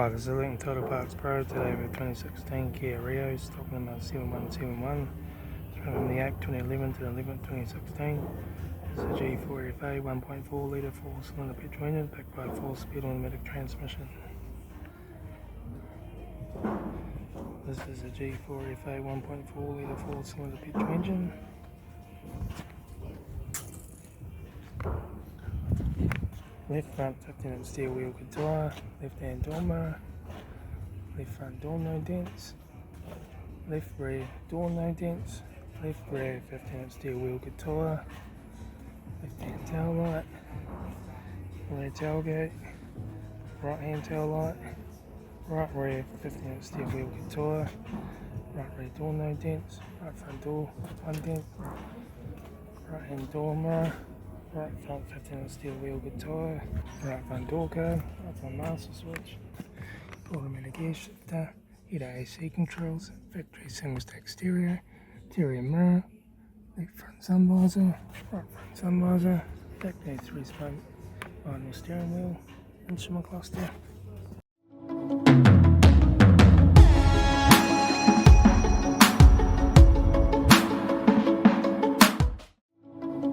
Hi, this is Litre Total Parts Pro. Today with 2016 Kia Rio, stock number 7171. It's from the 8th 2011 to the 11th 2016. It's a G4FA 1.4 litre 4-cylinder petrol engine backed by a 4-speed automatic transmission. This is a G4FA 1.4 litre 4-cylinder petrol engine. Left front 15-inch steel wheel tyre, left hand door mirror, left front door no dents, left rear door no dents, left rear 15-inch steel wheel tyre, left hand tail light, rear tailgate, right hand tail light, right rear 15-inch steel wheel tyre, right rear door no dents, right front door 1 dent, right hand door mirror, right front 15-inch steel wheel tyre, right front door code, right front master switch, automatic air shifter, heater AC controls, factory single stack stereo, interior mirror, left front sun visor, right front sun visor, factory 3-spoke vinyl steering wheel, instrument cluster.